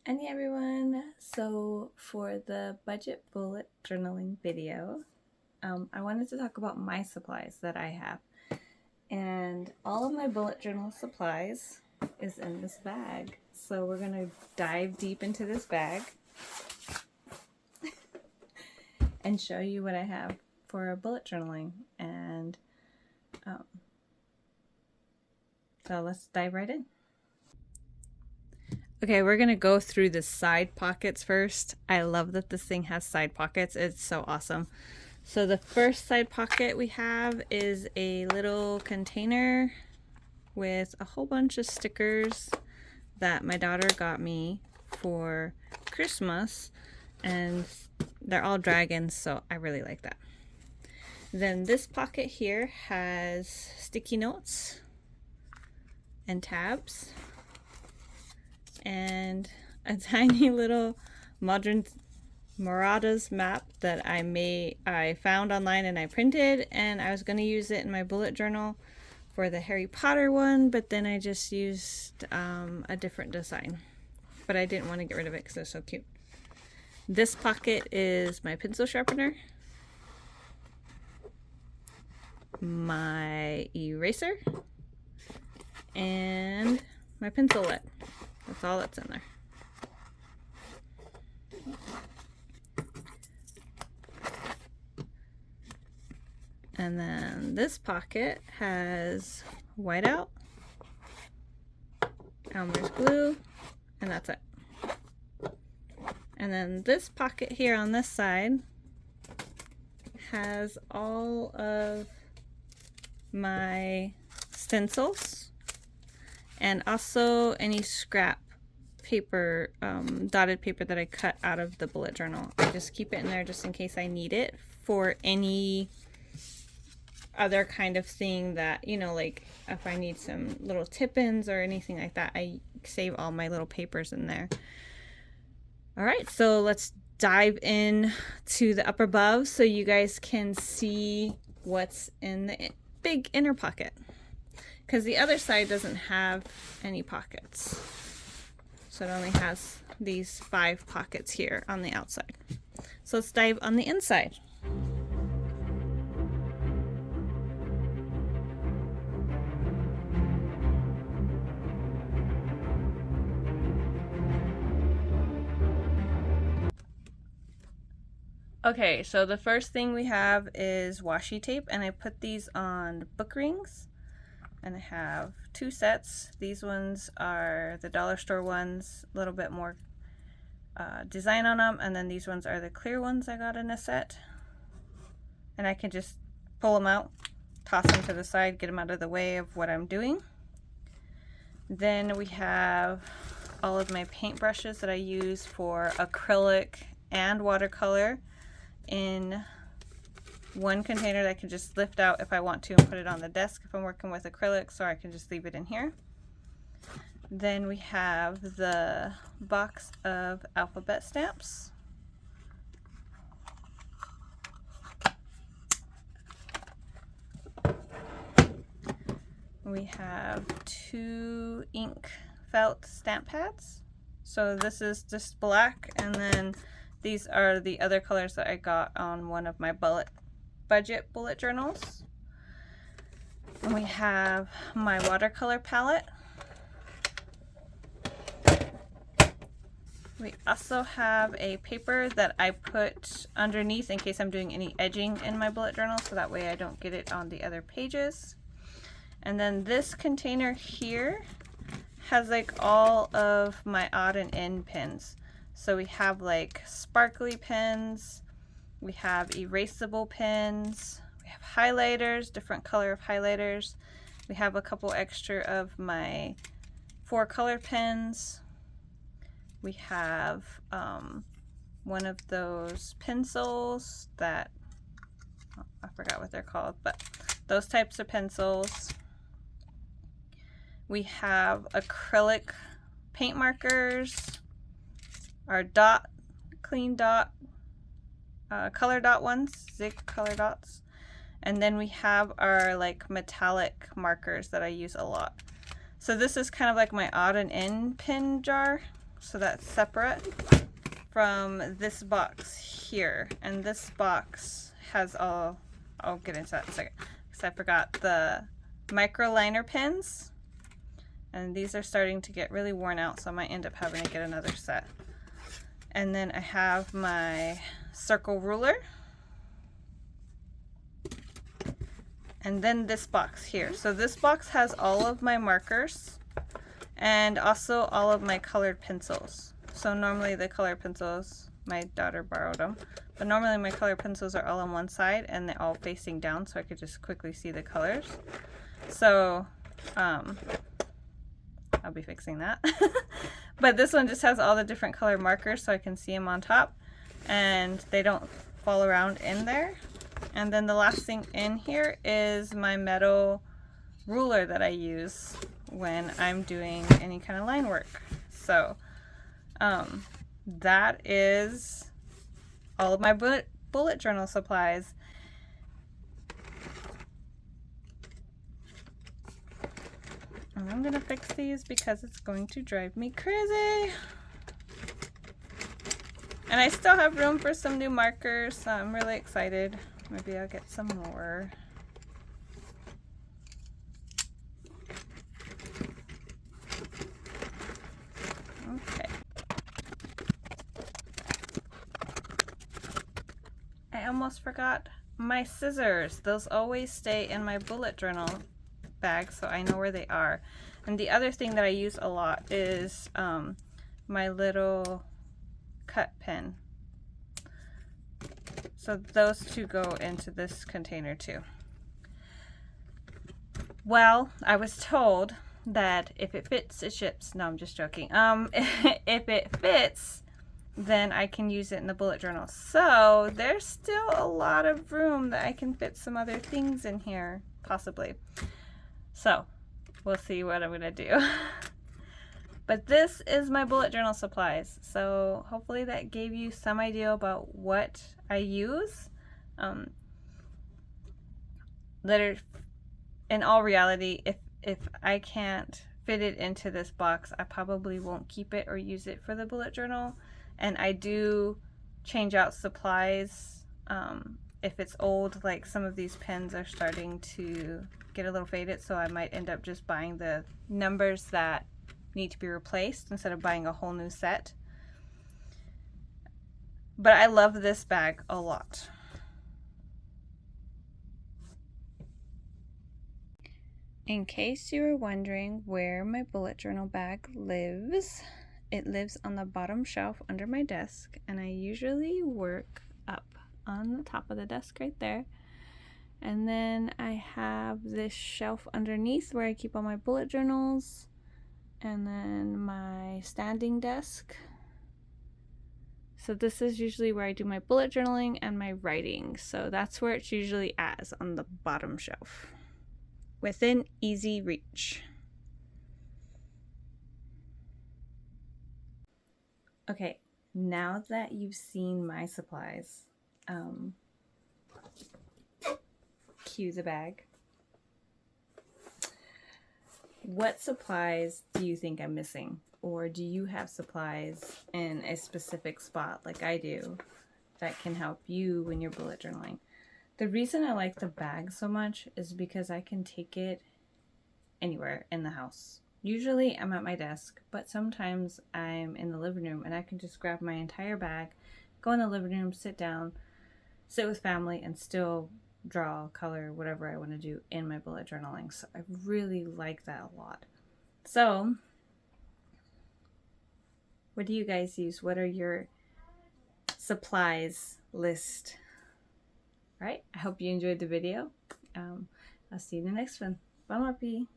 Hi everyone! So for the budget bullet journaling video, I wanted to talk about my supplies that I have. And all of my bullet journal supplies is in this bag. So we're going to dive deep into this bag and show you what I have for bullet journaling. And so let's dive right in. Okay, we're gonna go through the side pockets first. I love that this thing has side pockets. It's so awesome. So the first side pocket we have is a little container with a whole bunch of stickers that my daughter got me for Christmas, and they're all dragons, so I really like that. Then this pocket here has sticky notes and tabs and a tiny little modern Marauders map that I found online and I printed, and I was going to use it in my bullet journal for the Harry Potter one, but then I just used a different design. But I didn't want to get rid of it because it's so cute. This pocket is my pencil sharpener, my eraser, and my pencil lead. That's all that's in there. And then this pocket has whiteout, Elmer's glue, and that's it. And then this pocket here on this side has all of my stencils and also any scrap paper, dotted paper that I cut out of the bullet journal. I just keep it in there just in case I need it for any other kind of thing that, you know, like if I need some little tip-ins or anything like that, I save all my little papers in there. All right, so let's dive in to the upper above so you guys can see what's in the big inner pocket, because the other side doesn't have any pockets. So it only has these 5 pockets here on the outside. So let's dive on the inside. Okay, so the first thing we have is washi tape, and I put these on book rings, and I have 2 sets. These ones are the dollar store ones, a little bit more design on them, and then these ones are the clear ones I got in a set. And I can just pull them out, toss them to the side, get them out of the way of what I'm doing. Then we have all of my paint brushes that I use for acrylic and watercolor in one container that I can just lift out if I want to and put it on the desk if I'm working with acrylics, or I can just leave it in here. Then we have the box of alphabet stamps. We have 2 ink felt stamp pads. So this is just black, and then these are the other colors that I got on one of my budget bullet journals. And we have my watercolor palette. We also have a paper that I put underneath in case I'm doing any edging in my bullet journal, so that way I don't get it on the other pages. And then this container here has like all of my odd and end pens. So we have like sparkly pens, we have erasable pens, we have highlighters, different color of highlighters. We have a couple extra of my 4 color pens. We have one of those pencils that, oh, I forgot what they're called, but those types of pencils. We have acrylic paint markers, our clean dot, color dot ones, Zig color dots. And then we have our like metallic markers that I use a lot. So this is kind of like my odd and end pen jar. So that's separate from this box here. And this box has all, I'll get into that in a second, because I forgot the micro liner pins. And these are starting to get really worn out, so I might end up having to get another set. And then I have my circle ruler. And then this box here. So this box has all of my markers and also all of my colored pencils. So normally the colored pencils, my daughter borrowed them, but normally my colored pencils are all on one side and they're all facing down so I could just quickly see the colors. So I'll be fixing that. But this one just has all the different color markers so I can see them on top and they don't fall around in there. And then the last thing in here is my metal ruler that I use when I'm doing any kind of line work. So that is all of my bullet journal supplies. And I'm gonna fix these because it's going to drive me crazy. And I still have room for some new markers, so I'm really excited. Maybe I'll get some more. Okay. I almost forgot my scissors. Those always stay in my bullet journal bag, so I know where they are. And the other thing that I use a lot is my little cut pen. So those two go into this container too. Well, I was told that if it fits, it ships. No, I'm just joking. If it fits, then I can use it in the bullet journal. So there's still a lot of room that I can fit some other things in here, possibly. So we'll see what I'm gonna do. But this is my bullet journal supplies. So hopefully that gave you some idea about what I use. In all reality, if I can't fit it into this box, I probably won't keep it or use it for the bullet journal. And I do change out supplies. If it's old, like some of these pens are starting to get a little faded, so I might end up just buying the numbers that need to be replaced instead of buying a whole new set. But I love this bag a lot. In case you were wondering where my bullet journal bag lives, it lives on the bottom shelf under my desk, and I usually work up on the top of the desk right there. And then I have this shelf underneath where I keep all my bullet journals, and then my standing desk. So this is usually where I do my bullet journaling and my writing. So that's where it's usually at, on the bottom shelf, within easy reach. Okay, now that you've seen my supplies, cue the bag. What supplies do you think I'm missing? Or do you have supplies in a specific spot like I do that can help you when you're bullet journaling? The reason I like the bag so much is because I can take it anywhere in the house. Usually I'm at my desk, but sometimes I'm in the living room and I can just grab my entire bag, go in the living room, sit down, sit with family, and still draw, color, whatever I want to do in my bullet journaling. So I really like that a lot. So what do you guys use? What are your supplies list? All right, I hope you enjoyed the video. I'll see you in the next one. Bye, Marpy.